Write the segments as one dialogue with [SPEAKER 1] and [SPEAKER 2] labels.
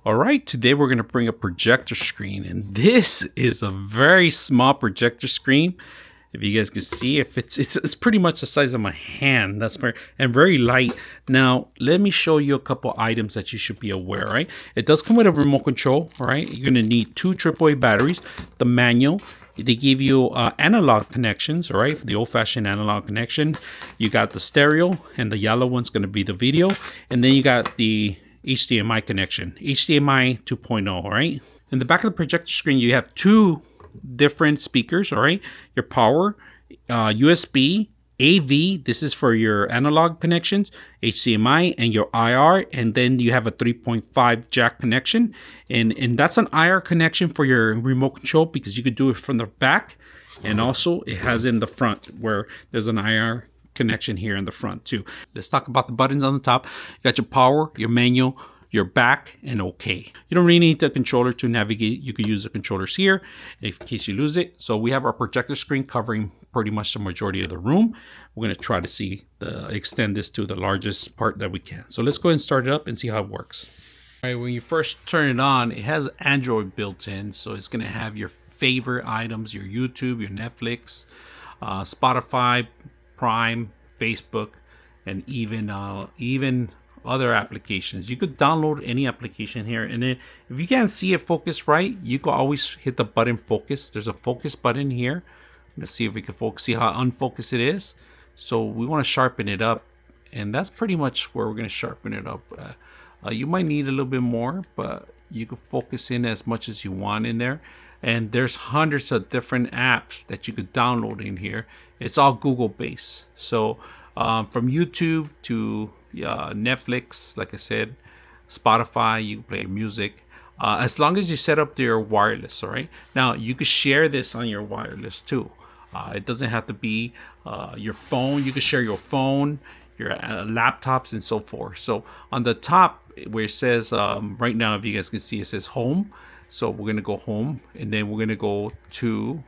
[SPEAKER 1] All right, today we're going to bring a projector screen, and this is a very small projector screen. If you guys can see, if it's pretty much the size of my hand. That's very light. Now, let me show you a couple items that you should be aware, right? It does come with a remote control, all right? You're going to need 2 AAA batteries, the manual. They give you analog connections, all right? The old-fashioned analog connection. You got the stereo, and the yellow one's going to be the video. And then you got the HDMI connection, HDMI 2.0, all right? In the back of the projector screen, you have 2 different speakers, all right? Your power, USB, AV, this is for your analog connections, HDMI, and your IR, and then you have a 3.5 jack connection, and that's an IR connection for your remote control because you could do it from the back, and also it has in the front where there's an IR connection here in the front too. Let's talk about the buttons on the top. You got your power, your manual, your back, and OK. You don't really need the controller to navigate. You could use the controllers here in case you lose it. So we have our projector screen covering pretty much the majority of the room. We're going to try to extend this to the largest part that we can. So let's go ahead and start it up and see how it works. All right, when you first turn it on, it has Android built in. So it's going to have your favorite items, your YouTube, your Netflix, Spotify, Prime, Facebook, and even other applications. You could download any application here, and then if you can't see it focused right, you can always hit the button focus. There's a focus button here. Let's see if we can focus, see how unfocused it is. So we want to sharpen it up, and that's pretty much where we're going to sharpen it up. You might need a little bit more, but you can focus in as much as you want in there. And there's hundreds of different apps that you could download in here. It's all Google based. So from YouTube to Netflix, like I said, Spotify, you can play music. As long as you set up your wireless, all right? Now, you could share this on your wireless too. It doesn't have to be your phone. You can share your phone, your laptops, and so forth. So on the top where it says, right now, if you guys can see, it says home. So we're going to go home, and then we're going to go to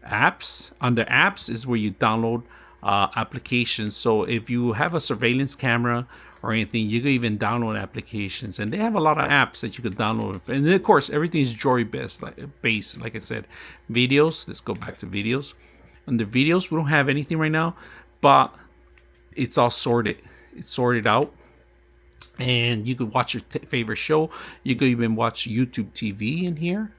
[SPEAKER 1] apps. Under apps is where you download applications. So if you have a surveillance camera or anything, you can even download applications, and they have a lot of apps that you could download. And then, of course, everything is Jory based, like I said. Videos, let's go back to videos. Under videos, we don't have anything right now, but it's all sorted. It's sorted out. And you could watch your favorite show. You could even watch YouTube TV in here.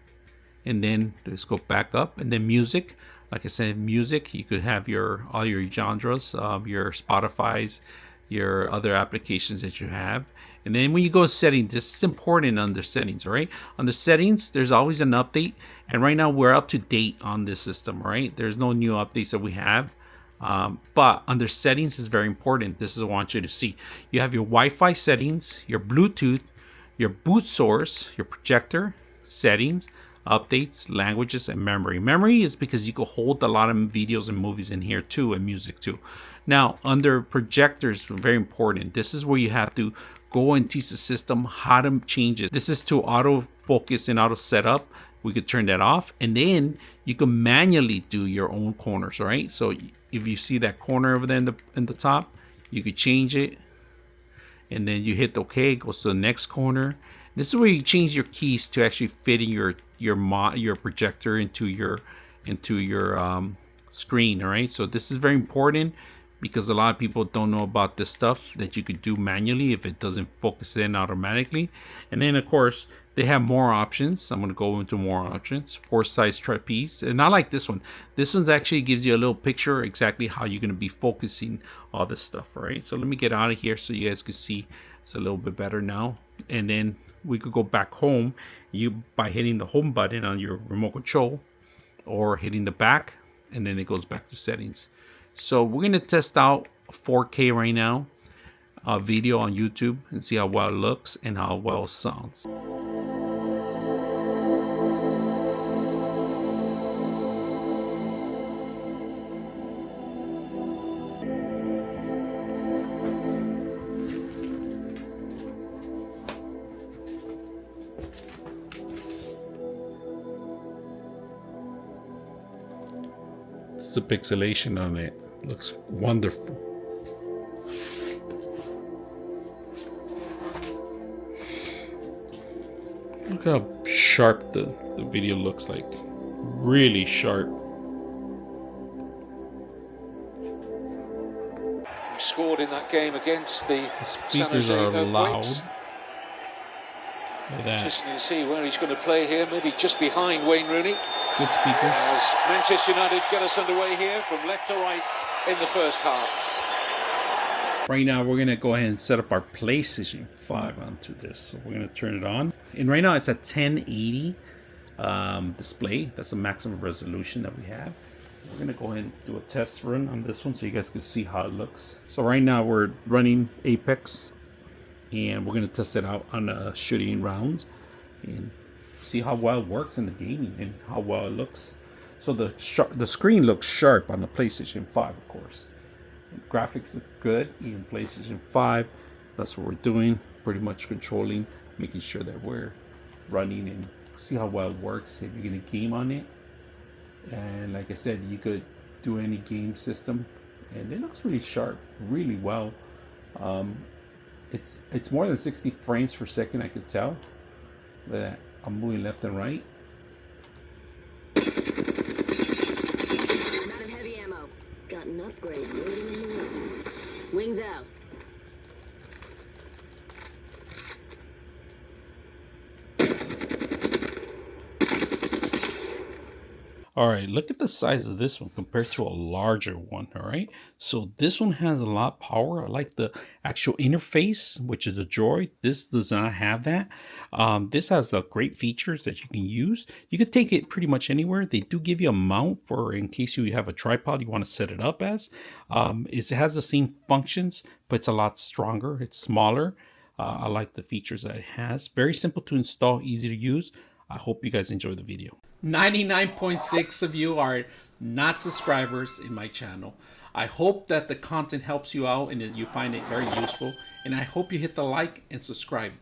[SPEAKER 1] And then let's go back up. And then music. Like I said, music. You could have all your genres, your Spotify's, your other applications that you have. And then when you go to settings, this is important under settings, all right? Under settings, there's always an update. And right now we're up to date on this system, all right? There's no new updates that we have. But under settings is very important. This is what I want you to see. You have your Wi-Fi settings, your Bluetooth, your boot source, your projector, settings, updates, languages, and memory. Memory is because you can hold a lot of videos and movies in here too, and music too. Now, under projectors, very important. This is where you have to go and teach the system how to change it. This is to auto focus and auto setup. We could turn that off, and then you can manually do your own corners, all right? So if you see that corner over there in the top, you could change it, and then you hit OK, it goes to the next corner. This is where you change your keys to actually fit in your projector into your screen, all right? So this is very important because a lot of people don't know about this stuff that you could do manually if it doesn't focus in automatically. And then, of course, they have more options. I'm going to go into more options. 4-size trapeze. And I like this one. This one actually gives you a little picture exactly how you're going to be focusing all this stuff, all right? So let me get out of here so you guys can see it's a little bit better now. And then we could go back home by hitting the home button on your remote control or hitting the back, and then it goes back to settings. So we're going to test out 4K right now, video on YouTube, and see how well it looks and how well it sounds. The pixelation on it looks wonderful. Look how sharp the video looks like. Really sharp.
[SPEAKER 2] Scored in that game against the
[SPEAKER 1] speakers are loud. Look at that.
[SPEAKER 2] Interesting to see where he's going to play here. Maybe just behind Wayne Rooney.
[SPEAKER 1] Good speakers.
[SPEAKER 2] As Manchester United get us underway here from left to right in the first half.
[SPEAKER 1] Right now we're going to go ahead and set up our PlayStation 5 onto this. So we're going to turn it on. And right now it's at 1080 display. That's the maximum resolution that we have. We're going to go ahead and do a test run on this one so you guys can see how it looks. So right now we're running Apex. And we're going to test it out on shooting rounds. And see how well it works in the gaming and how well it looks. So the screen looks sharp on the PlayStation 5, of course. And graphics look good, even PlayStation 5. That's what we're doing. Pretty much controlling, making sure that we're running and see how well it works if you're going to game on it. And like I said, you could do any game system, and it looks really sharp, really well. It's more than 60 frames per second, I could tell. That I'm moving left and right.
[SPEAKER 3] Out of heavy ammo. Got an upgrade loading in the wings. Wings out.
[SPEAKER 1] All right, look at the size of this one compared to a larger one. All right, so this one has a lot of power. I like the actual interface, which is a Droid. This does not have that. This has the great features that you can use. You can take it pretty much anywhere. They do give you a mount for in case you have a tripod you want to set it up as. It has the same functions, but it's a lot stronger. It's smaller. I like the features that it has. Very simple to install, easy to use. I hope you guys enjoy the video. 99.6 of you are not subscribers in my channel. I hope that the content helps you out and that you find it very useful. And I hope you hit the like and subscribe.